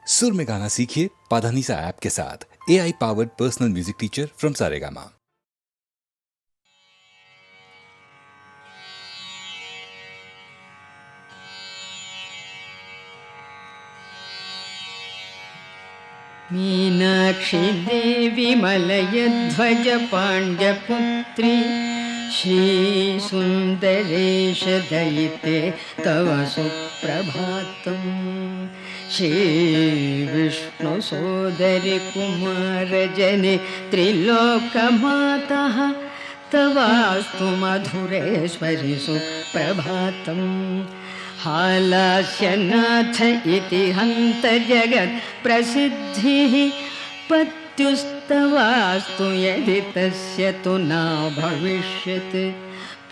सुर में गाना सीखिए पाधानीसा ऐप के साथ। AI powered personal music teacher from Saregama. Meenakshi Devi मलयध्वज पाण्ड्यपुत्री श्रीसुन्दरेश दयिते तव सुप्रभातम्। श्रीविष्णुसोदरि कुमारजने त्रिलोकमातः तवास्तु मधुरेश्वरि सुप्रभातम्। हालास्यनाथ इति हन्त जगत् प्रसिद्धिः पत्युस्तवास्तु यदि तस्य तु न भविष्यत्।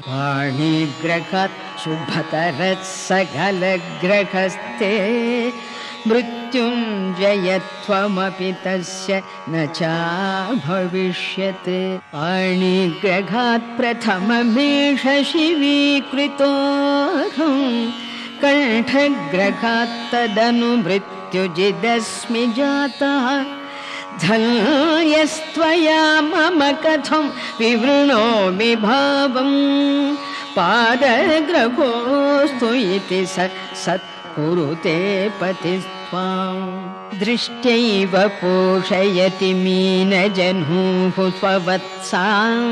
पाणिग्रहात् शुभतरः सकलग्रहस्ते मृत्युञ्जयत्वमपि तस्य न च भविष्यत्। पाणिग्रहात् प्रथममेष शिवीकृतोऽहम् कण्ठग्रहात् तदनु मृत्युजिदस्मि जातः। धन्यस्त्वया मम कथं विवृणोमि भावम्। पादग्रहोऽस्तु इति सत्कुरुते पतिस्त्वां। दृष्ट्यैव पोषयति मीनजह्नुः स्ववत्सां।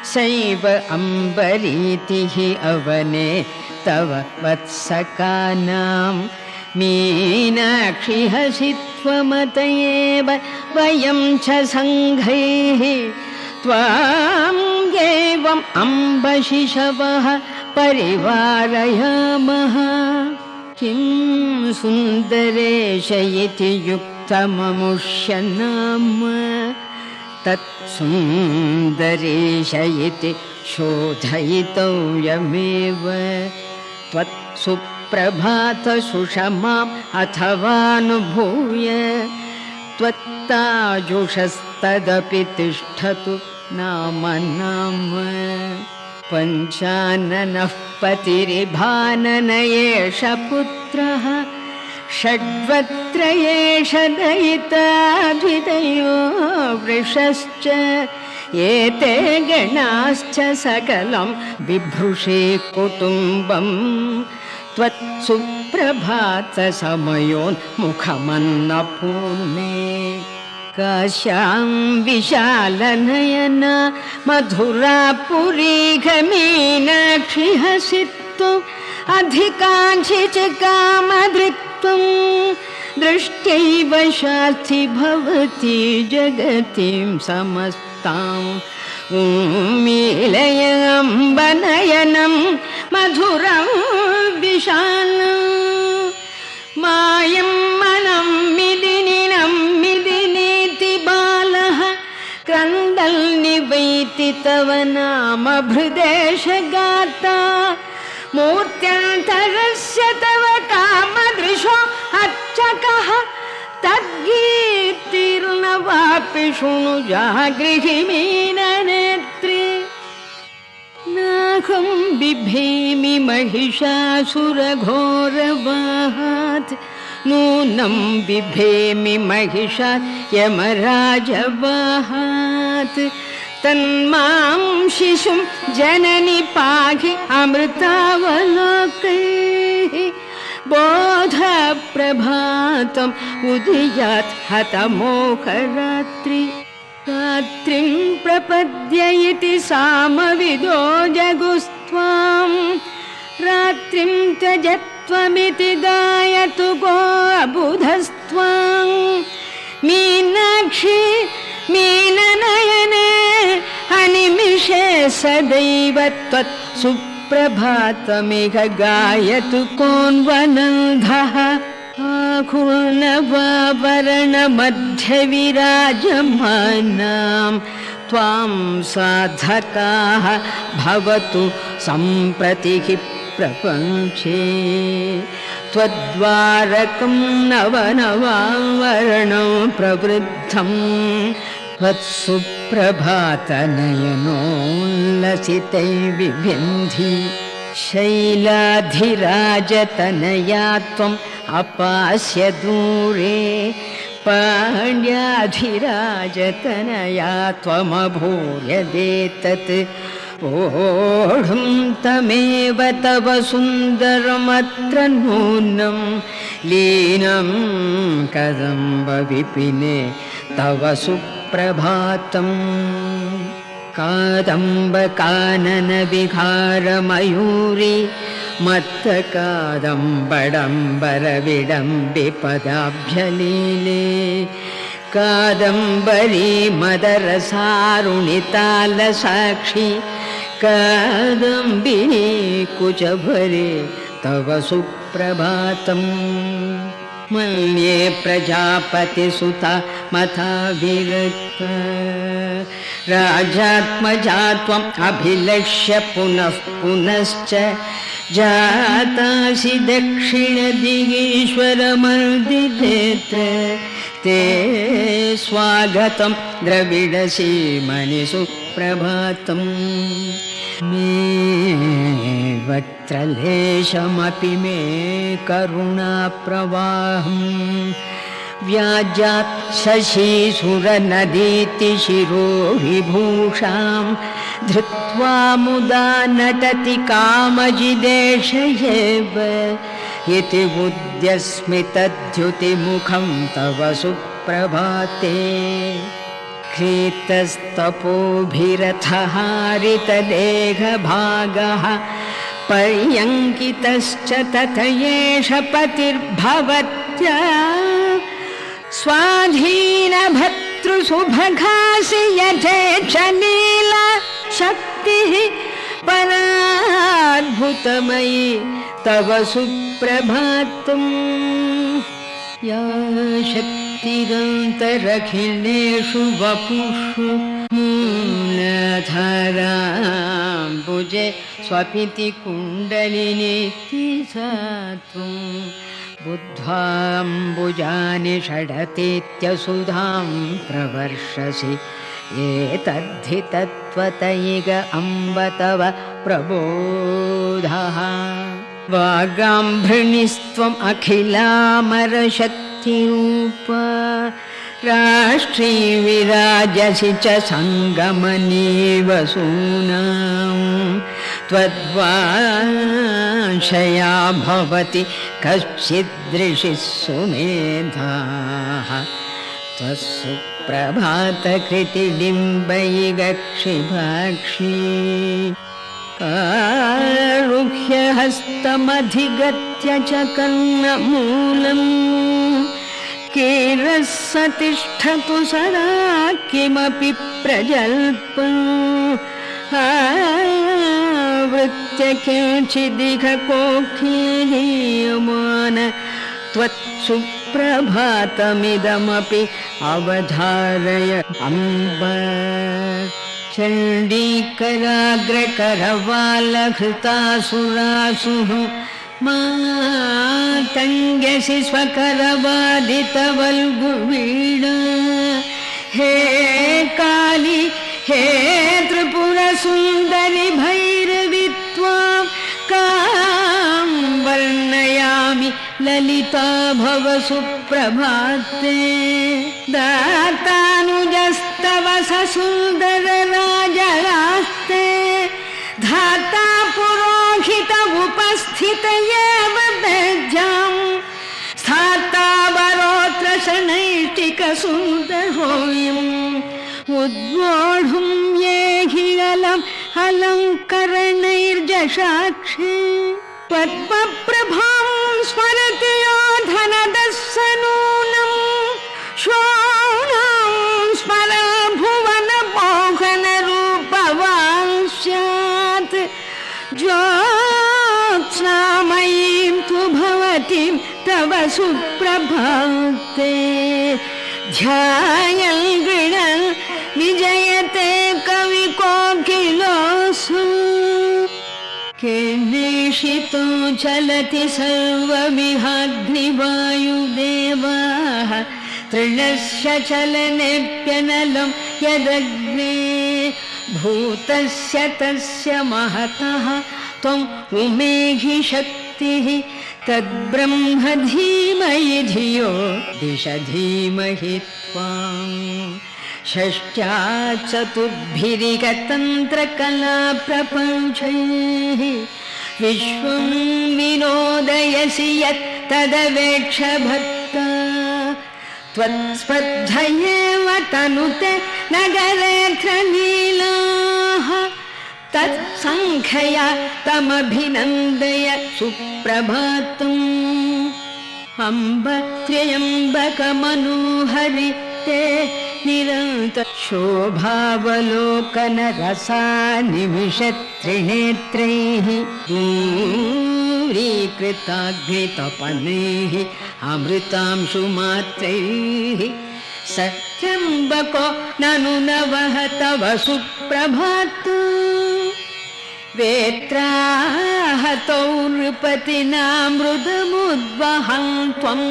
सैव अम्बरीतिः अवने तव वत्सकानां। मीनाक्षि हसि त्वमत एव वयं च सङ्घैः त्वां एवम् अम्बशिशवः परिवारयामः। किं सुन्दरेश इति युक्तममुष्य नाम तत्सुन्दरेश इति शोधयितव्यमेव। त्वत्सुप्रभात सुषमाम् अथवानुभूय त्वत्ताजुषस्तदपि तिष्ठतु नाम नाम। पञ्चाननः पतिरिभानन एष पुत्रः। षड्वत्रयेष दयिता द्वितयो वृषश्च। एते गणाश्च सकलं बिभ्रुषे कुटुम्बम्। त्वत्सुप्रभातसमयोन्मुखमन्नपूर्णे। काश्यां विशालनयना मधुरापुरीघमीनाक्षि हसि त्वम् अधिकाङ्क्षि च कामधृत्वं। दृष्ट्यैव शास्ति भवति जगतिं समस्तां। मीलयम्बनयनं मधुरं विशालं। मायं मनं मिदिनिनं मिदिनीति बालः क्रन्दन् निवैति तव नाम हृदेश गाता। मूर्त्यन्तरस्य तव कामदृशो अर्चकः तद्गीर्तिर्न वापि शृणु जागृहि मीननेत्रे। नाहं बिभेमि महिषासुरघोरवाहात् नूनं बिभेमि महिषात् यमराजवाहात्। तन्मां शिशुं जननि पाहि अमृतावलोकैः। बोधप्रभातम् उदयात् हतमोहरात्रि। रात्रिं प्रपद्य इति सामविदो जगुस्त्वां। रात्रिं त्यजत्वमिति गायतु गो अबुधस्त्वां। मीनाक्षि मीननयने अनिमिषे सदैव त्वत्सुप्रभातमिह गायतु कोन्वनन्दः। आकुलनवावरणमध्ये विराजमानां त्वां साधकाः भवतु सम्प्रति प्रपञ्चे। त्वद्वारकं नवनवावरणं प्रवृद्धं। त्वत्सुप्रभातनयनोल्लसितै विभिन्धि। शैलाधिराजतनया त्वम् अपास्य दूरे पाण्ड्याधिराजतनया त्वमभूयदेतत् ओढुं तमेव तव सुन्दरमत्र नूनं लीनं कदम्बविपिने तव सुप्रभातम् कादम्बकाननविहारमयूरी मत्तकादम्बडम्बरविडम्बिपदाभ्यलीले कादम्बरी मदरसारुणितालसाक्षी कादम्बिनी कुचभरे तव सुप्रभातम् मन्ये प्रजापतिसुता मथा विरक्त राजात्मजा त्वम् अभिलक्ष्य पुनः पुनश्च जातासि दक्षिणदिगीश्वरमर्दिनेत्र ते स्वागतं द्रविडसीमनि सुप्रभातम् मे वक्त्रलेशमपि मे करुणाप्रवाहं व्याजात् शशीसुरनदीतिशिरोभिभूषां धृत्वा मुदा नटति कामजिदेश एव इति उद्यस्मितद्युतिमुखं तव सुप्रभाते क्रीतस्तपोभिरथहारितदेहभागः पर्यङ्कितश्च तथ एष पतिर्भवत्या स्वाधीनभर्तृसुभगासि यथेच्छलीला शक्तिः पराद्भुतमयी तव सुप्रभातम् या शक्तिरन्तरखिलेषु वपुषु मूलधराम्बुजे स्वपिति कुण्डलिनीति सा त्वं बुद्ध्वाम्बुजानि षडतीत्यसुधां प्रवर्षसि एतद्धि तत्त्वतैग अम्ब तव प्रबोधः वागाम्भृणिस्त्वम् अखिलामरशक्तिरूप राष्ट्री विराजसि च सङ्गमनीवसूनां त्वद्वांशया भवति कश्चिदृषिः सुमेधाः त्वत्सुप्रभातकृतिडिम्बैगक्षिभाक्षी आरुह्य हस्तमधिगत्य च कर्णमूलम् केरः सतिष्ठतु सदा किमपि प्रजल्पम् आवृत्य किञ्चिदिह कोखीयमान त्वत्सुप्रभातमिदमपि अवधारय अम्ब चण्डीकराग्रकरवालहृतासुरासुः मातङ्ग्यसि स्वकरवादितवल्गुवीणा हे काली हे त्रिपुरसुन्दरि भैरवि त्वां कां वर्णयामि ललिता भव सुप्रभाते दातानुजस्तव ससुन्दरराजरास्ते धाता पुरोहित उपस्थित एव वेद्यां स्थाता वरोत्र शनैष्टिकसुन्दरोऽयम् उद्वोढुं ये हि अलङ्करणैर्जशाक्षे पद्मप्रभां स्मरति यो धनदस्सनूनं श्वानां स्मर भुवन मोहनरूपवान् स्यात् ज्योत्स्नामयीं तु भवतीं तव सुप्रभाते ध्यायन् गृणन् विजयते कविकोकिलोऽसु केनेषितो चलति सर्वमिहाग्निवायुदेवाः तृणस्य चलनेऽप्यनलं यदग्ने भूतस्य तस्य महतः त्वं उमेहि शक्तिः तद्ब्रह्म धीमहि धियो दिश धीमहि त्वाम् षष्ट्या चतुर्भिरिकतन्त्रकलाप्रपञ्चैः विश्वं विनोदयसि यत् तदवेक्ष भक्ता त्वत्स्पर्धयेव तनुते नगरेऽत्र नीलाः तत्सङ्ख्यया तमभिनन्दय सुप्रभातम् अम्ब त्र्यम्बकमनोहरि ते निरन्तर शोभावलोकन रसानिमिषत्रिनेत्रैः दूरीकृताग्नितपनैः अमृतांशुमात्रैः सत्यम्बको ननु नवः तव सुप्रभातम् वेत्राहतौ नृपतिना मृदमुद्वहं त्वं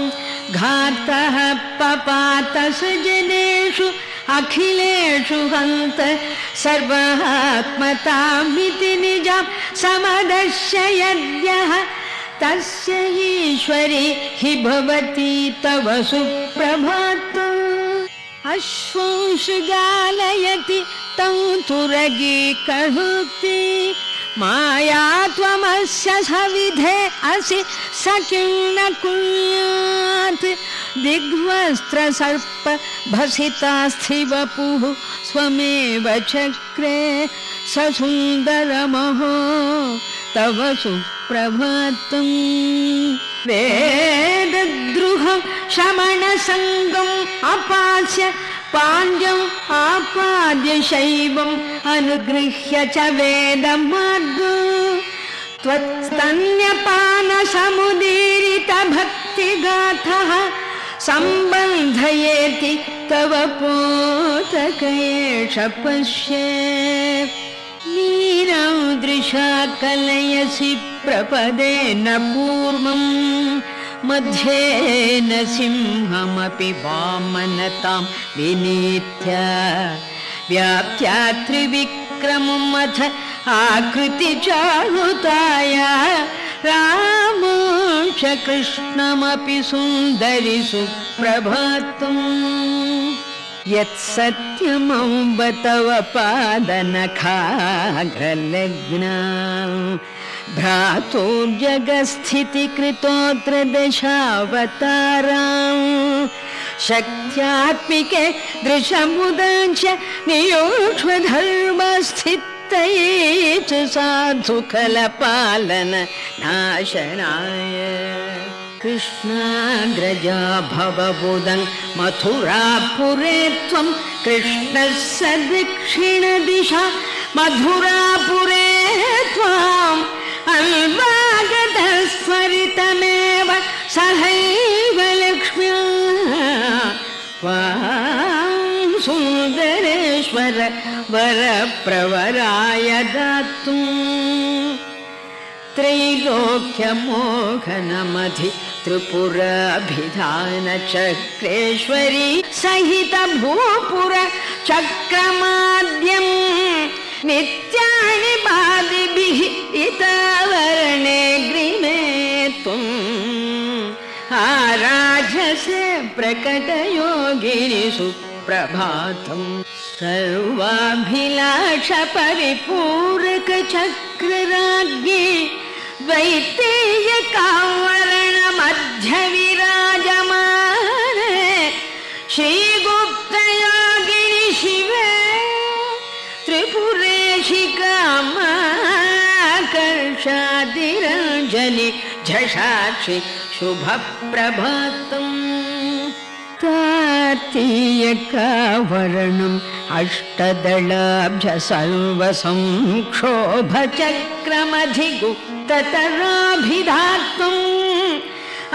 घातः पपातसजनेषु अखिलेषु हन्त सर्वात्मतामिति निजं समदर्शयद्यः तस्य ईश्वरी हि भवति तव सुप्रभातम् अश्वंशुगालयति तं तुरगीकहुक्ति माया त्वमस्य सविधे असि स किं न कुर्यात् दिग्वस्त्रसर्प भसितास्थिवपुः स्वमेव चक्रे स सुन्दरमहो तव सुप्रभातम् वेदद्रुहं श्रमणसङ्गम् अपास्य पाण्ड्यम् आपाद्य शैवम् अनुगृह्य च वेदमार्गम् त्वत्स्तन्यपानसमुदीरितभक्तिगाथः सम्बन्धयेति तव पोतकयेष पश्य नीरादृशा कलयसि प्रपदेन पूर्वम् मध्येन सिंहमपि वामनतां विनीत्य व्याप्त्या त्रिविक्रममथ आकृतिचारुताया रामो च कृष्णमपि सुन्दरि सुप्रभातम् यत्सत्यमम्ब तव पादनखाग्रलग्ना भ्रातुर्जगत्स्थितिकृतोऽत्र दशावतारां शक्त्यात्मिके दृशमुदञ्च नियोक्ष्मधर्मस्थितये च साधुकलपालन नाशनाय कृष्णाग्रजा भवबुधं मथुरापुरे त्वं कृष्णः सदक्षिणदिशा मधुरापुरे त्वाम् अल्वागतः स्वरितमेव सहैव लक्ष्म्या त्वां सुन्दरेश्वर वरप्रवराय दातुम् त्रैलोक्यमोहनमधि त्रिपुराभिधान चक्रेश्वरी सहित भूपुर चक्रमाद्यम् नित्यानि बादिभिः इतावरणे ग्रिमे त्वम् आराध्यसे प्रकटयोगिनि सुप्रभातम् सर्वाभिलाष परिपूरक चक्रराज्ञी द्वैतेयकावरण मध्य विराजमाने श्रीगुप्तयोगिनि शिवे त्रिपुरेशि कामाकर्षादिरञ्जनि झषाक्षि शुभप्रभातम् कार्तीयकावरणम् अष्टदलाब्ज सर्वसंक्षोभचक्रमधिगुप्ततराभिधात्वम्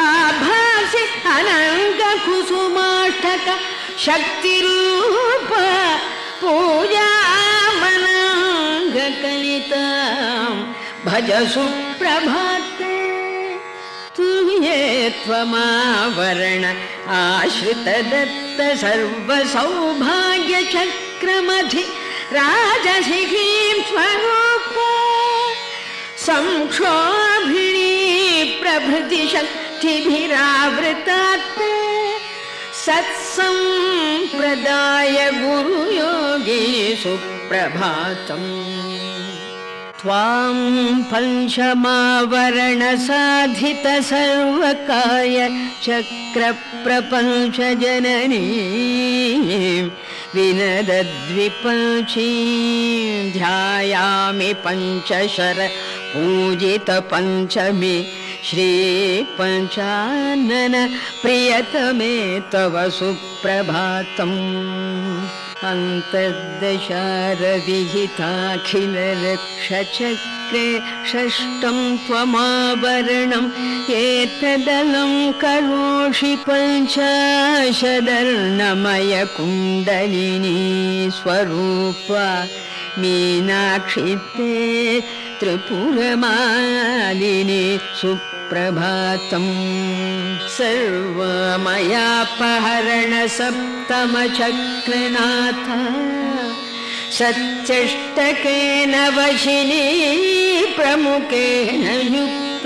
आभासि अनङ्गकुसुमाष्टक शक्तिरूप पूजामनाङ्गकलितां भज सुप्रभाते तुये त्वमावरण आश्रितदत्त सर्वसौभाग्यचक्रमधि राजसिखीं स्वरूप ಸಂಕ್ಷೋಭಿಣೀ ಪ್ರಭೃತಿ ಶಕ್ತಿಭಿರಾವೃತಾತ್ಮೆ ಸತ್ಸಂಪ್ರದಾಯ ಗುರುಯೋಗಿ ಸುಪ್ರಭಾತಂ. ತ್ವಾಂ ಪಂಚಮಾವರಣ ಸಾಧಿತ ಸರ್ವಕಾಯ ಚಕ್ರ ಪ್ರಪಂಚ ಜನನೀ ವಿನದದ್ವಿಪಂಚೀ ಧ್ಯಾಯಾಮಿ ಪಂಚಶರ ಪೂಜಿತ ಪಂಚಮಿ ಶ್ರೀ ಪಂಚಾನನ ಪ್ರಿಯತಮೇ ತವ ಸುಪ್ರಭಾತಂ. ಅಂತರ್ದಶಾರವಿಹಿತಾಖಿಲ ರಕ್ಷಚಕ್ರೆ ಷಷ್ಟಂ ತ್ವಮಾಭರಣಂ ಏತದಲಂ ಕರೋಷಿ ಪಂಚಾಶದರ್ಣಮಯ ಕುಂಡಲಿನೀ ಸ್ವರೂಪ ಮೀನಾಕ್ಷಿತೆ ತ್ರಿಪುರಮಾಲಿನಿ ಸುಪ್ರಭಾತಂ. ಸರ್ವಮಯಾಪಹರಣ ಸಪ್ತಮ ಚಕ್ರನಾಥ ಸತ್ಯಷ್ಟಕೇನ ವಶಿನಿ ಪ್ರಮುಖೇನ ಯುಕ್ತ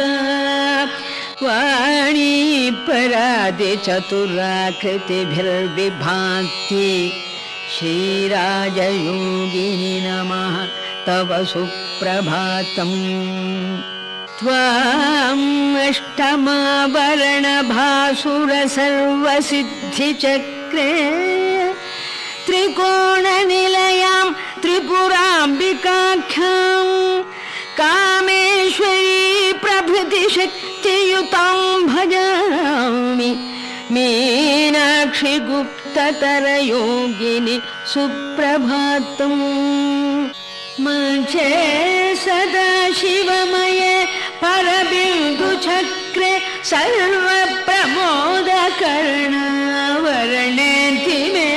ವಾಣಿ ಪರಾದಿ ಚತುರಾಕೃತಿಭಿರ್ವಿಭಾಂತಿ ಶ್ರೀರಾಜಯೋಗಿನಿ ನಮಃ ತವ ಸುಪ್ರಭಾತಂ. ತ್ವಾಂ ಅಷ್ಟಮಾಭರಣ ಭಾಸುರ ಸರ್ವಸಿದ್ಧಿಚಕ್ರೆ ತ್ರಿಕೋಣ ನಿಲಯಾಂ ತ್ರಿಪುರಾಂಬಿಕಾಖ್ಯಾಂ ಕಾಮೇಶ್ವರೀ ಪ್ರಭೃತಿ ಶಕ್ತಿಯುತಾಂ ಭಜಾಮಿ ಮೀನಾಕ್ಷಿ ಗುಪ್ತತರ ಯೋಗಿನಿ ಸುಪ್ರಭಾತಂ. ಮಂಚೇ ಸದಾ ಶಿವಮಯೇ ಪರಬಿಂದು ಚಕ್ರೆ ಸರ್ವ ಪ್ರಮೋದ ಕರ್ಣಾವರಣೇತಿ ಮೇ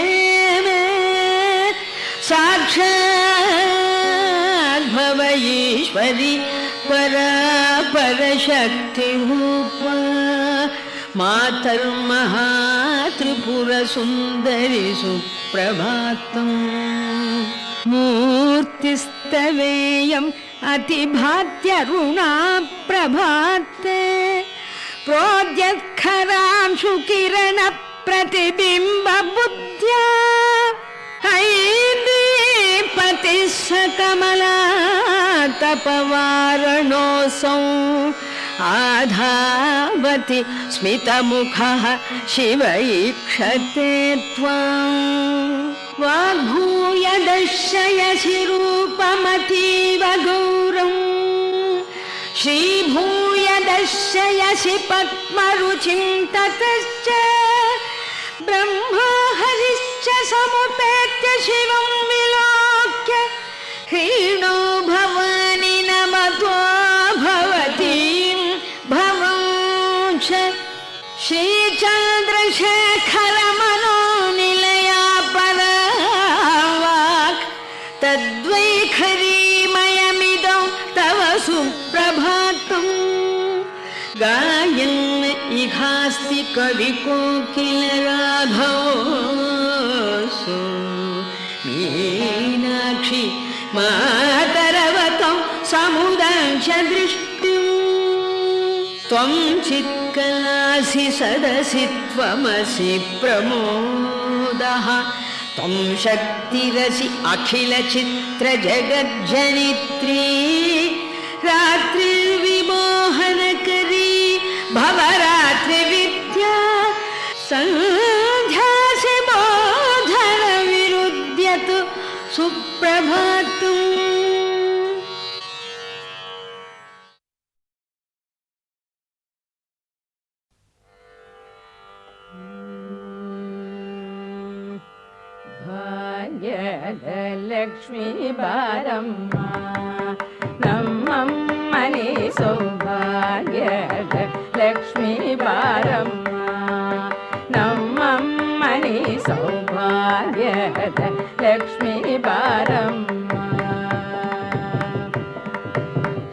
ಸಾಕ್ಷಾತ್ ಭವ ಈಶ್ವರಿ ಪರಾಪರ ಶಕ್ತಿ ರೂಪ ಮಾತರ್ಮಹಾ ತ್ರಿಪುರ ಸುಂದರಿ ಸುಪ್ರಭಾತಂ. ಮೂರ್ತಿಸ್ತವೇಯಂ ಅತಿಭಾತ್ಯರುಣಾ ಪ್ರಭಾತೆ ಪ್ರೋದ್ಯತ್ಖರಾಂಶು ಕಿರಣ ಪ್ರತಿಬಿಂಬ ಬುದ್ಧ್ಯಾ ಐಂದ್ರೀಪತಿ ಸಕಮಲಾ ತಪವಾರಣೋಸೌ ಆಧಾವತಿ ಸ್ಮಿತಮುಖಃ ಶಿವ ಈಕ್ಷತೆ ತ್ವಾಂ. ವಾಗ್ಭೂಯ ದರ್ಶಯಸಿ ರೂಪಮತೀವ ಗೌರಂ ಶ್ರೀಭೂಯ ದರ್ಶಯಸಿ ಪದ್ಮರುಚಿಂ ತತಶ್ಚ ಬ್ರಹ್ಮಾ ಹರಿಶ್ಚ ಸಮುಪೇತ್ಯ ಶಿವಂ ವಿಲೋಕ್ಯ ಹೀನೋ ಭವಾನಿ ನಮತೋ ಭವತೀಂ ಭವಂ ಚ. ಶ್ರೀಚಂದ್ರಶೇಖರ ಮನೋನಿಲಯಾ ಪರವಾಕ್ ತದ್ವೈಖರೀಮಯಮಿದಂ ತವ ಸುಪ್ರಭಾತಂ. ಗಾಯನ್ ಇಹಾಸ್ತಿ ಕವಿ ಕೋಕಿಲ ರಾಘವೋಸು ಮೀನಾಕ್ಷಿ ಮಾತರವತಂ ಸಮುದಾಂಶ ದೃಷ್ಟಿಂ. ತ್ವಂ ಚಿತ್ಕಲಾಸಿ ಸದಸಿ ತ್ವಮಸಿ ಪ್ರಮೋದಃ ತ್ವಂ ಶಕ್ತಿರಸಿ ಅಖಿಲ ಚಿತ್ರ ಜಗಜ್ಜನಿತ್ರೀ ರಾತ್ರಿರ್ವಿಮೋಹನಕರೀ ಭವರಾತ್ರಿ ವಿದ್ಯಾ ಸಂಧ್ಯಾಸಿ ಬೋಧನ ವಿರುದ್ಯತು ಸುಪ್ರಭಾತಂ. ಲಕ್ಷ್ಮೀ ಬಾರಮ್ಮ ನಮ್ಮಮ್ಮನಿ ಸೌಭಾಗ್ಯದ ಲಕ್ಷ್ಮೀ ಬಾರಮ್ಮ ನಮ್ಮಮ್ಮನಿ ಸೌಭಾಗ್ಯದ ಲಕ್ಷ್ಮೀ ಬಾರಮ್ಮ.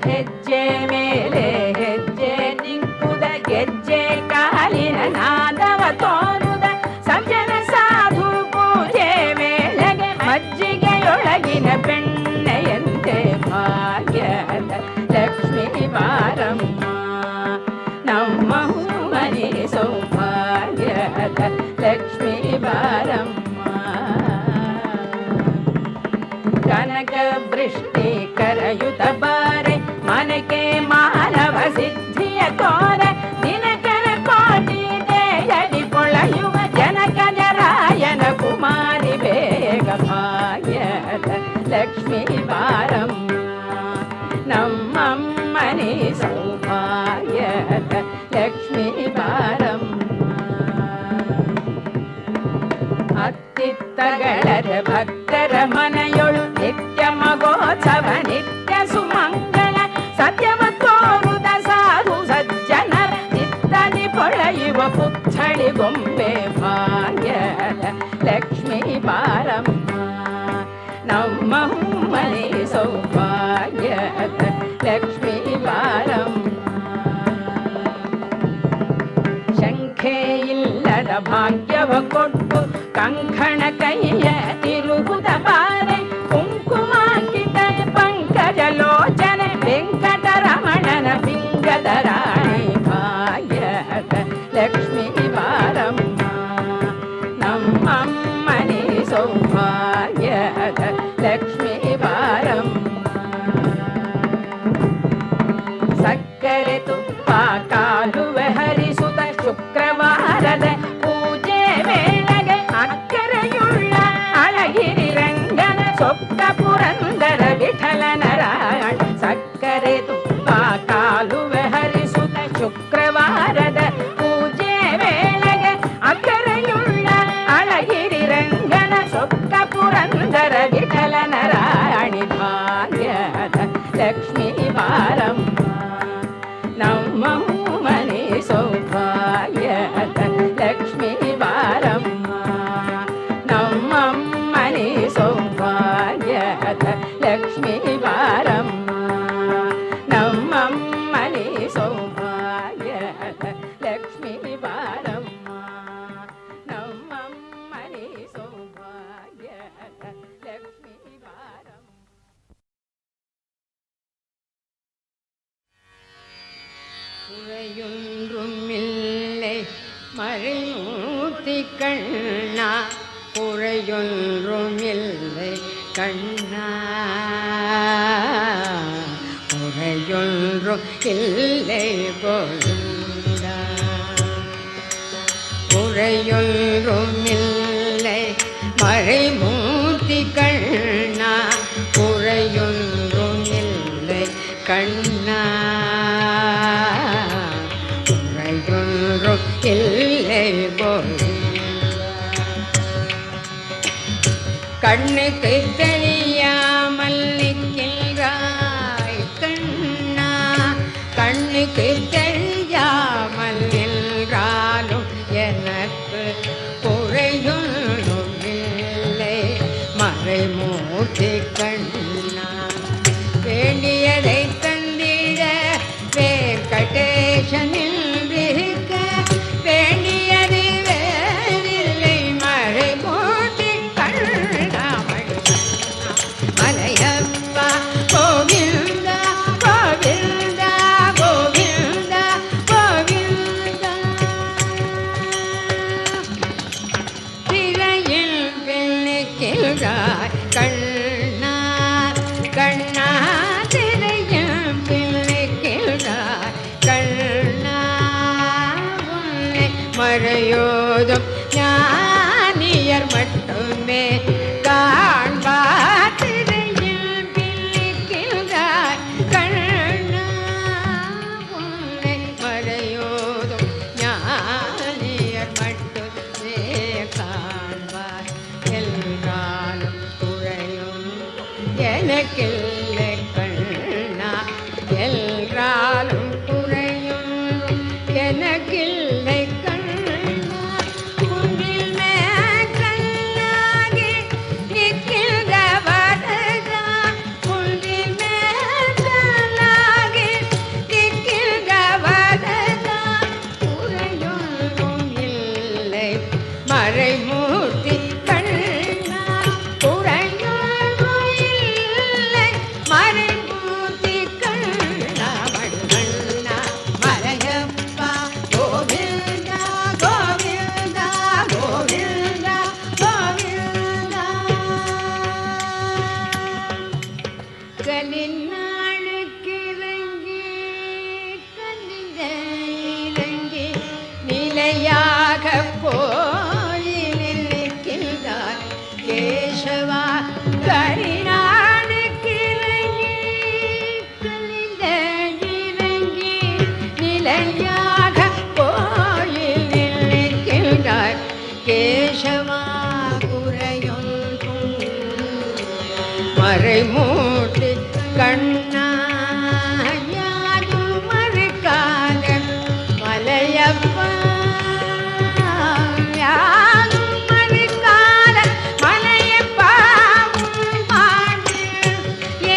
ಹೆಜ್ಜೆ ಮೇಲೆ ಹೆಜ್ಜೆ ನಿಂಕುದ ಗೆಜ್ಜೆ ಕಾಲಿನ ನಾದವ ತೋರುದ ಸಜ್ಜನ ಸಾಧು ಪೂಜೆ ಮೇಲೆಗೆ ಮಜ್ಜಿಗೆಯೊಳಗಿನ ಬೆಣ್ಣೆಯಂತೆ ಭಾಗ್ಯದ ಲಕ್ಷ್ಮೀ ಲಕ್ಷ್ಮೀ ಬಾರಮ್ಮ. ಕನಕ ವೃಷ್ಟಿ ಕರಯುತ ಬಾರೆ ಮನಕೆ ಮಾನವ ಸಿದ್ಧಿಯ ತೋರೆ ದಿನಕರ ಕೋಟಿ ದೇಯದಿ ಪೊಳೆಯುವ ಜನಕದ ರಾಯನ ಕುಮಾರಿ ಬೇಗ ಭಾಗ್ಯದ ಲಕ್ಷ್ಮೀ ಬಾರಮ್ಮ. ನಮ್ಮಮ್ಮನಿ ಸೌಭಾಗ್ಯದ ಲಕ್ಷ್ಮೀ ಬಾರಮ್ಮ. ಅತ್ತಿತ್ತಗಳರ ಭಕ್ತರ ಮನೆಯೊಳು ನಿತ್ಯ ಮಗೋತ್ಸವ ನಿತ್ಯ ಸುಮಂಗಳ ಸತ್ಯವ ತೋರುದ ಸಾಧು ಸಜ್ಜನರ ಚಿತ್ತದಿ ಪೊಳೆಯುವ ಪುತ್ಥಳಿ ಬೊಂಬೆ ಭಾಗ್ಯದ ಲಕ್ಷ್ಮೀ ಬಾರಮ್ಮ. ನಮ್ಮಮ್ಮನಿ ಸೌಭಾಗ್ಯದ ಲಕ್ಷ್ಮೀ ಬಾರಮ್ಮ. ಶಂಖೆ ಇಲ್ಲದ ಭಾಗ್ಯವ ಕೊಟ್ಟು ಕಂಕಣ ಕೈಯ ತಿರುಗುದ ಬಾರೆ ಕುಂಕುಮಾಂಕಿತ ಪಂಕಜ ಲೋಚನೆ ವೆಂಕಟರಮಣನ ಪಿಂಗದ ರಾಣಿ ಭಾಗ್ಯದ ಲಕ್ಷ್ಮೀ ಬಾರಮ್ಮ. ನಮ್ಮಮ್ಮನಿ ಸೌಭಾಗ್ಯದ ಲಕ್ಷ್ಮೀ ಬಾರಮ್ಮ. ಸಕ್ಕರೆ ತುಪ್ಪ ಕಾಲುವೆ ಹರಿಸುತ್ತ ಶುಕ್ರವಾರದ ಪೂಜೆ ವೇಳೆಗೆ ಅಕ್ಕರೆಯುಳ್ಳ ಅಳಗಿರಿ ರಂಗನ ಸೊಕ್ಕ ಪುರಂದರ ವಿಠಲನ ರಾಯಣ. ಸಕ್ಕರೆ ತುಪ್ಪ ಕಾಲುವೆ ಹರಿಸುತ್ತ ಶುಕ್ರವಾರದ ಪೂಜೆ ವೇಳೆಗೆ ಅಕ್ಕರೆಯುಳ್ಳ ಅಳಗಿರಿ ರಂಗನ ಸೊಕ್ಕ ಪುರಂದರ ವಿಠಲನ ರಾಯಣಿ ಭಾಗ್ಯದ ಲಕ್ಷ್ಮೀ ಬಾರಮ್ಮ. ನಮ್ಮಮ್ಮನಿ ಸೌಭಾಗ್ಯದ ಲಕ್ಷ್ಮೀ ಬಾರಮ್ಮ. ನಮ್ಮಮ್ಮನಿ ಸೌಭಾಗ್ಯದ ಲಕ್ಷ್ಮೀ ಬಾರಮ್ಮ. ನಮ್ಮಮ್ಮನಿ ಸೌಭಾಗ್ಯದ ಲಕ್ಷ್ಮೀ ಬಾರಮ್ಮ. ನಮ್ಮಮ್ಮನಿ ಸೌಭಾಗ್ಯದ ಲಕ್ಷ್ಮೀ ಬಾರಮ್ಮ. குறையொன்றுமில்லை மறைமூர்த்தி கண்ணா, குறையொன்றுமில்லை கண்ணா, குறையொன்றும் இல்லை கோவிந்தா. குறையொன்றுமில்லை மறைமூர்த்தி கண்ணா, குறையொன்றும் இல்லை கண்ணா, குறையொன்றும் இல்லை கோவிந்தா. கண்ணுக்கு தெரியாமல் நிற்கின்றாய் கண்ணா, கண்ணுக்கு தெரியாமல் நின்றாலும் எனக்கு குறையொன்றும் இல்லை மறைமூர்த்தி கண்ணா. வேண்டியதை தந்திட வெங்கடேசனில் இருக்க வேண்டியது வேறில்லை மறைமூர்த்தி கண்ணா. மலையப்பா கோவிந்தா கோவிந்தா கோவிந்தா கோவிந்தா. திரையில் பிள்ளைக்கிறாய் கண்ணா கண்ணா, திரையில் பிள்ளைக்கிறாய் கண்ணா. உன்னை மறையோதும் ஞானியர் மட்டுமே காண்பார். திரையில் பிள்ளைக்கிறாய் கண்ணா. உன்னை மறையோதும் ஞானியர் மட்டுமே காண்பார். எல்லாரும் குறையும் எனக்கில்லை கண்ணா, எல்லாரும் குறையும் எனக்கில்லை கண்ணா. குன்றில் மேற்கல்லாகி நிற்கின்ற வரதா, குன்றில் மேற்கல்லாகி நிற்கின்ற வரதா. குறையொன்றும் இல்லை மறைமூர்த்தி கண்ணா, குறையொன்றும் இல்லை மறைமூர்த்தி கண்ணா. மணிகண்ணா மலையப்பா கோவிந்தா கோவிந்தா கோவிந்தா. கேசவா குறையொன்றும் மறைமூட்டி கண்ணா யாரும் மறுக்காத மலையப்பா யாரும் மறுக்காத மலையப்பா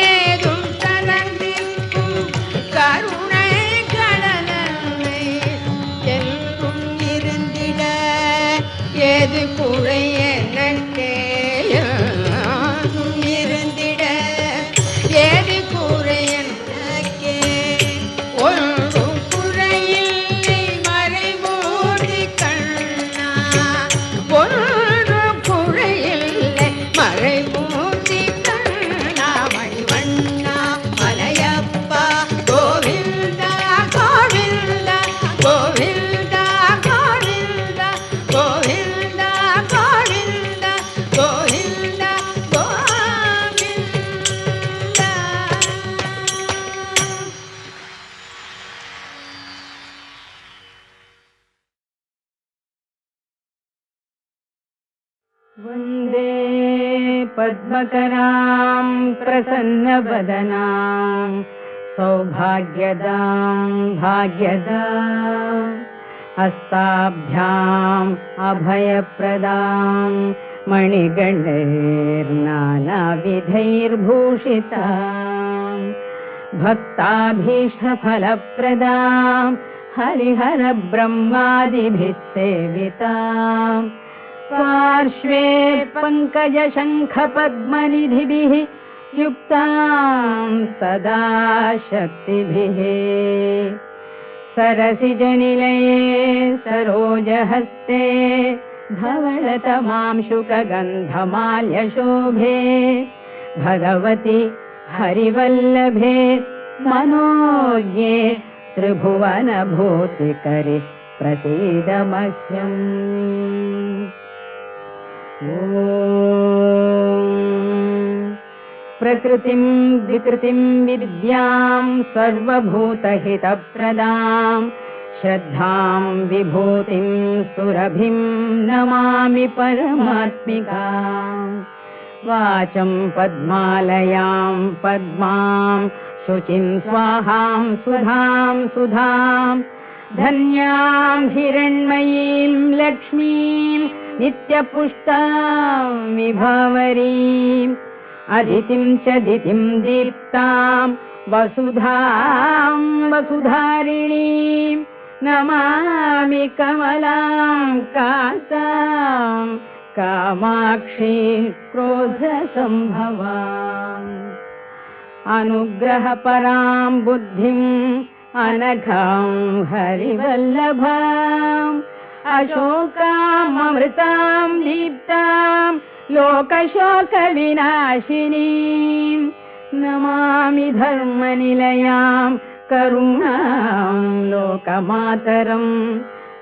ஏதும் தரந்திருக்கும் கருணை கடலன்னை என்றும் இருந்திட ஏது குறை எனக்கே இருந்திட ஏது குறை எனக்கே ஒன்றும் குறையில்லை மறைமூடி கண்ணா ஒன்றும் குறையில்லை மறைமூடி கண்ணா மணிவண்ணா மலையப்பா கோவிந்தா கோவிந்தா கோவிந்தா கோவிந்தா கோவிந்தா கோவிந்தா கோவிந்தா கோவிந்தா. वन्दे पद्मकरां प्रसन्नवदनां सौभाग्यदां भाग्यदां हस्ताभ्याम् अभयप्रदां मणिगणैर्नानाविधैर्भूषितां भक्ताभीष्टफलप्रदां हरिहरब्रह्मादिभिः सेवितां पार्श्वे पङ्कजशङ्खपद्मनिधिभिः युक्तां सदा शक्तिभिः सरसिजनिलये सरोजहस्ते धवलतमांशुकगन्धमाल्यशोभे भगवति हरिवल्लभे मनोज्ञे त्रिभुवनभूतिकरि प्रसीद मह्यम्। प्रकृतिं विकृतिं विद्यां सर्वभूतहितप्रदां श्रद्धां विभूतिं सुरभिं नमामि परमात्मिकां वाचं पद्मालयां पद्मां शुचिं स्वाहां सुधां सुधां धन्यां हिरण्मयीं लक्ष्मीं नित्यपुष्टां विभावरीम् अदितिं च दितिं दीप्तां वसुधां वसुधारिणीं नमामि कमलां कान्तां कामाक्षी क्रोधसम्भवाम् अनुग्रहपरां बुद्धिं अनघां हरिवल्लभाम् अशोकामृतां दीप्तां लोकशोकविनाशिनीं नमामि धर्मनिलयां करुणां लोकमातरं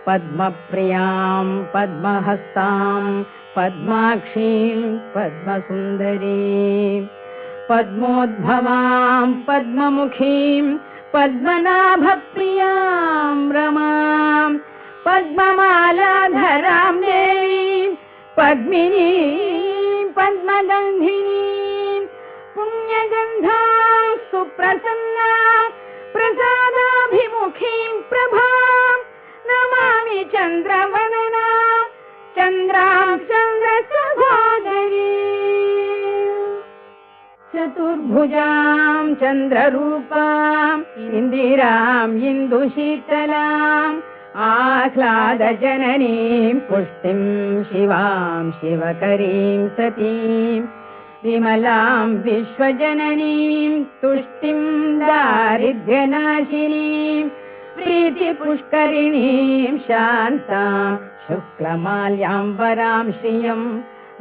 पद्मप्रियां पद्महस्तां पद्माक्षीं पद्मसुन्दरीं पद्मोद्भवां पद्ममुखीं पद्मनाभप्रियां रमां पद्ममालाधरां देवीं पद्मिनीं पद्मगन्धिनीं पुण्यगन्धां सुप्रसन्नां प्रसादाभिमुखीं प्रभां नमामि चन्द्रवदनां चन्द्रां चन्द्रसहोदरीं चतुर्भुजां चन्द्ररूपां इन्दिरां इन्दुशीतलाम् आह्लादजननीं पुष्टिं शिवां शिवकरीं सतीं विमलां विश्वजननीं तुष्टिं दारिद्र्यनाशिनीं प्रीतिपुष्करिणीं शान्तां शुक्लमाल्याम्बरां श्रियं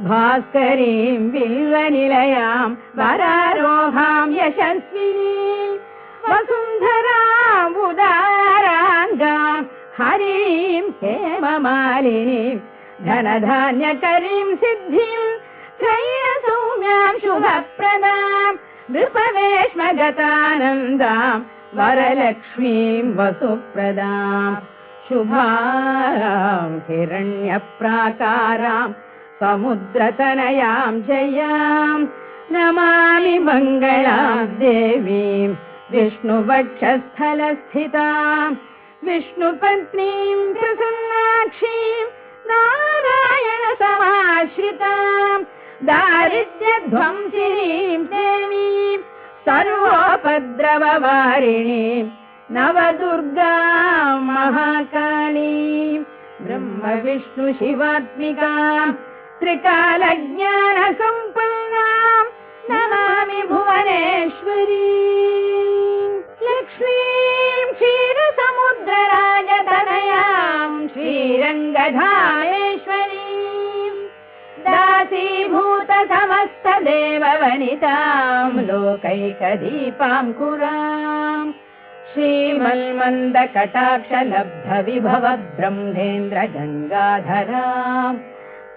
भास्करीं बिल्वनिलयां वरारोहां यशस्विनीं वसुन्धराम् उदाराङ्गां हरीं हेममालिनीं धनधान्यकरीं सिद्धिं त्रय्यसौम्यां शुभप्रदां नृपवेश्मगतानन्दां वरलक्ष्मीं वसुप्रदां शुभां हिरण्यप्राकारां समुद्रतनयां जयां नमामि मङ्गलां देवीं विष्णुवक्षस्थलस्थितां विष्णुपत्नीं प्रसन्नाक्षीं नारायणसमाश्रितां दारिद्र्यध्वंसिनीं देवीं सर्वोपद्रववारिणीं नवदुर्गां महाकालीं ब्रह्मविष्णुशिवात्मिकां त्रिकालज्ञानसम्पन्नां नमामि भुवनेश्वरीं लक्ष्मीं क्षीरसमुद्रराजतनयां श्रीरङ्गधामेश्वरीं दासीभूतसमस्तदेववनितां लोकैकदीपाङ्कुराम् श्रीमन्मन्दकटाक्षलब्धविभवब्रह्मेन्द्रगङ्गाधरां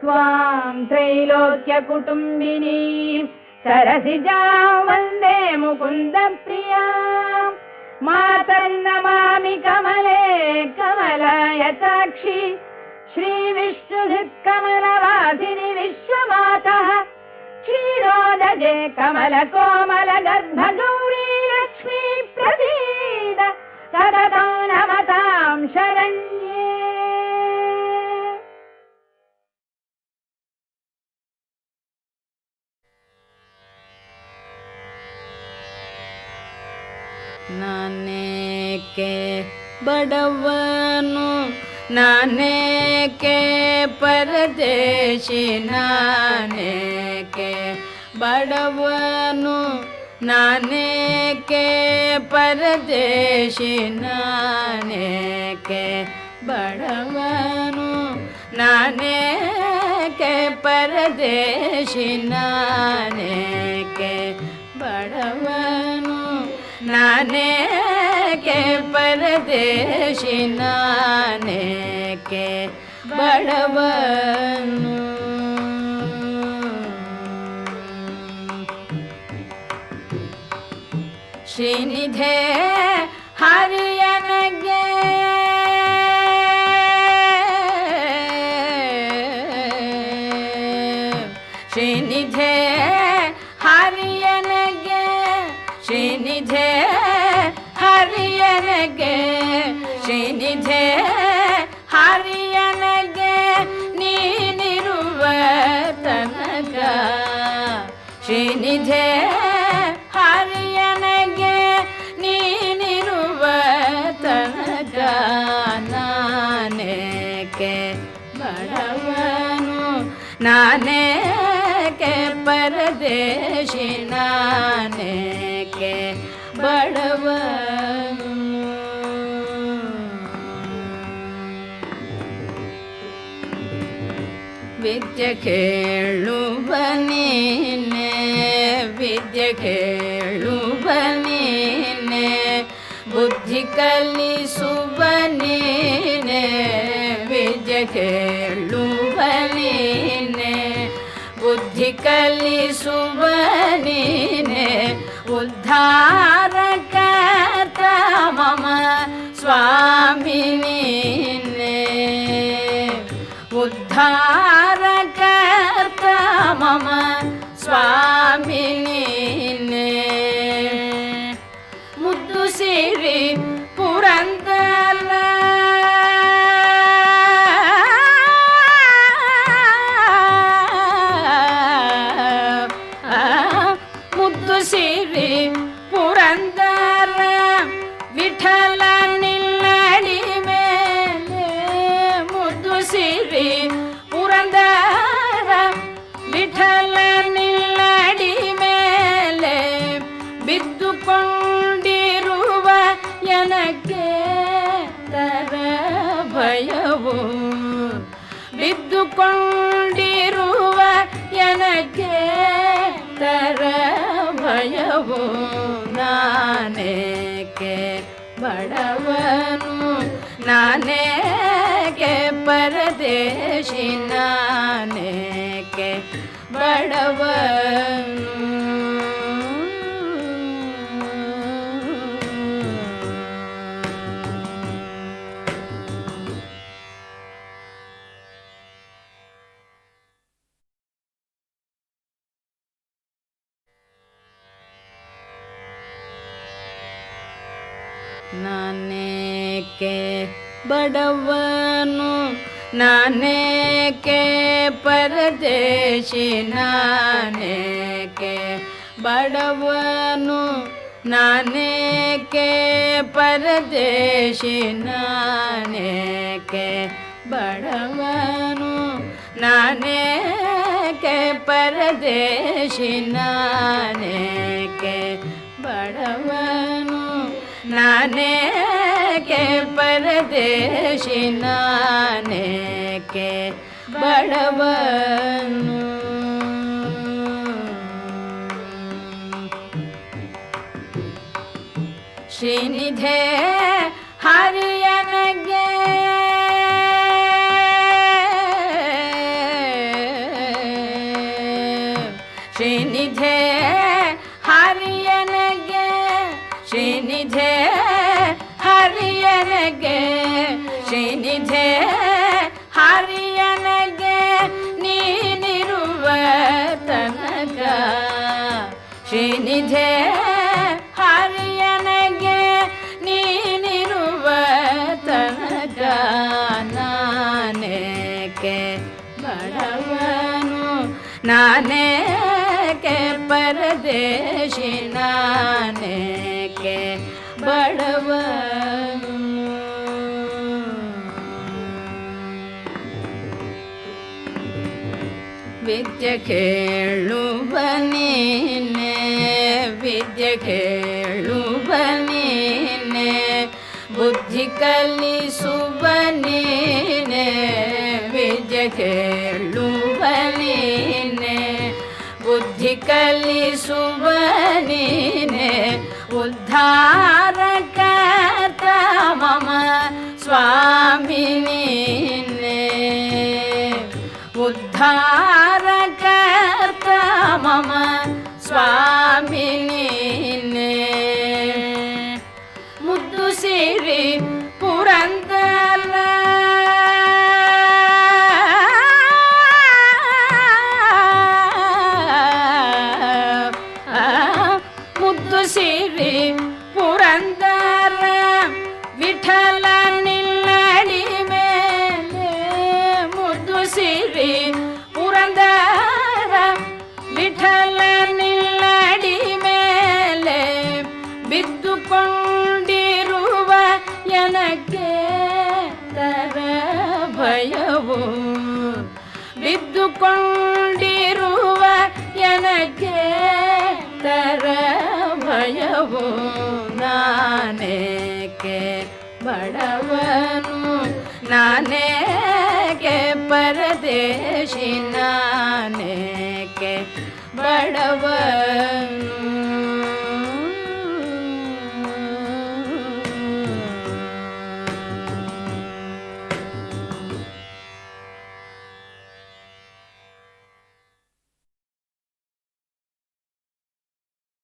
त्वां त्रैलोक्यकुटुम्बिनीं सरसिजां वन्दे मुकुन्दप्रियां मातर्नमामि कमले कमलायताक्षी श्रीविष्णुधिक्कमलवासिनि विश्वमातः क्षीरोदजे कमलकोमलगर्भगौरी लक्ष्मी प्रसीद सततं नमतां शरण्ये। ನಾನೇಕೆ ಬಡವನು ನಾನೇಕೆ ಪರದೇಶಿ ನಾನೇಕೆ ಬಡವನು ನಾನೇಕೆ ಪರದೇಶಿ ನಾನೇಕೆ ಬಡವನು ನಾನೇಕೆ ಪರದೇಶಿ ನಾನೇಕೆ ಬಡವನು ನಾನೇಕೆ ಪರದೇಶಿ ನಾನೇಕೆ ಬಡವನು ಶ್ರೀನಿಧೆ ಹರಿಯನಗೆ ಶ್ರೀನಿಧೆ ಹರಿಯನಗೆ ಶ್ರೀನಿಧೆ ಹರಿಯನಗೆ ಶ್ರೀನಿಧೆ ಹರಿಯನಗೆ ನೀನಿರುವ ತನಕ ಶ್ರೀನಿಧೆ ಹರಿಯನಗೆ ನೀನಿರುವ ತನಕ ನಾನೇಕೆ ಬಡವನು ನಾನೇಕೆ ಪರದೇಶಿ ನಾನೇಕೆ ಬಡವನು ವಿದ್ಯೆ ಕೇಳುವ ನೀನೆ ವಿದ್ಯೆ ಕೇಳುವ ನೀನೆ ಬುದ್ಧಿ ಕಲಿಸುವ ನೀನೆ ವಿದ್ಯೆ ಕೇಳುವ ನೀನೆ ಬುದ್ಧಿ ಕಲಿಸುವ ನೀನೆ ಉದ್ಧಾರಕರ್ತ ಮಮ ಸ್ವಾಮಿ ನೀನೆ ಉದ್ಧಾರಕರ್ತ ಮಮ ಸ್ವಾಮಿ ನೀನೆ ಮುದ್ದು ಸಿರಿ ಪುರಂದರ ಮುದ್ದು ಸಿರಿ ಪುರಂದರ ವಿಠಲ ನಿಲ್ಲಡಿ ಮೇಲೆ ಮುದ್ದು ಸಿರಿ ಪುರಂದರ ವಿಠಲ ನಿಲ್ಲಡಿ ಮೇಲೆ ಬಿದ್ದುಕೊಂಡಿರುವ ನನಗೆ ತರ ಭಯವು ಬಿದ್ದುಕೊಂಡಿರುವ ನನಗೆ ತರ ಭಯವು ನಾನೇಕೆ ಬಡವನು ನಾನೇಕೆ ಪರದೇಶಿ ನಾನೇಕೆ ಬಡವನು ಬಡವನು ನಾನೇಕೆ ಪರದೇಶಿ ನಾನೇಕೆ ಬಡವನು ನಾನೇಕೆ ಪರದೇಶಿ ನಾನೇಕೆ ಬಡವನು ನಾನೇಕೆ ಪರದೇಶಿ ನಾನೇಕೆ ಬಡವನು ನಾನೇಕೆ ಪರದೇಶಿ ನಾನೇಕೆ ಬಡವನು ಶ್ರೀನಿಧೆ ಹರಿಯನಗೆ ಶ್ರೀನಿಧೆ ಹರಿಯನಗೆ ಶ್ರೀನಿಧೆ ಹರಿಯನಗೆ ಶ್ರೀನಿಧೆ ಹರಿಯನಗೆ ನೀನಿರುವ ತನಕ ಶ್ರೀನಿಧೆ ಹರಿಯನಗೆ ನೀನಿರುವ ತನಕ ನಾನೇಕೆ ಬಡವನು ನಾನೇಕೆ ಪರದೇಶಿ ನಾನೇಕೆ ಬಡವನು ವಿದ್ಯೆ ಕೇಳುವ ನೀನೆ ವಿದ್ಯೆ ಕೇಳುವ ನೀನೆ ಬುದ್ಧಿ ಕಲಿಸುವ ನೀನೆ ವಿದ್ಯೆ ಕೇಳುವ ನೀನೆ ಬುದ್ಧಿ ಕಲಿಸುವ ನೀನೆ ಉದ್ಧಾರಕರ್ತ ಮಮ ಸ್ವಾಮಿ ನೀನೆ ಉದ್ಧಾರಕರ್ತ ಮಮ ಸ್ವಾಮಿ ನೀನೆ ಮುದ್ದು ಸಿರಿ ಪುರಂದರ ಮುದ್ದು ಸಿರಿ ಪುರಂದರ ವಿಠಲ ನಿಲ್ಲಡಿ ಮೇಲೆ ಮುದ್ದು ಸಿರಿ ಪುರಂದರ ವಿಠಲ ನಿಲ್ಲಡಿ ಮೇಲೆ ಬಿದ್ದುಕೊಂಡಿರುವ ಎನಗೆ ತರ ಭಯವು ಬಿದ್ದುಕೊಂಡಿರುವ ಎನಗೆ ತರ ಭಯವು ನಾನೇಕೆ ಬಡವನು ನಾನೇಕೆ ಪರದೇಶಿ ನಾನೇಕೆ ಬಡವನು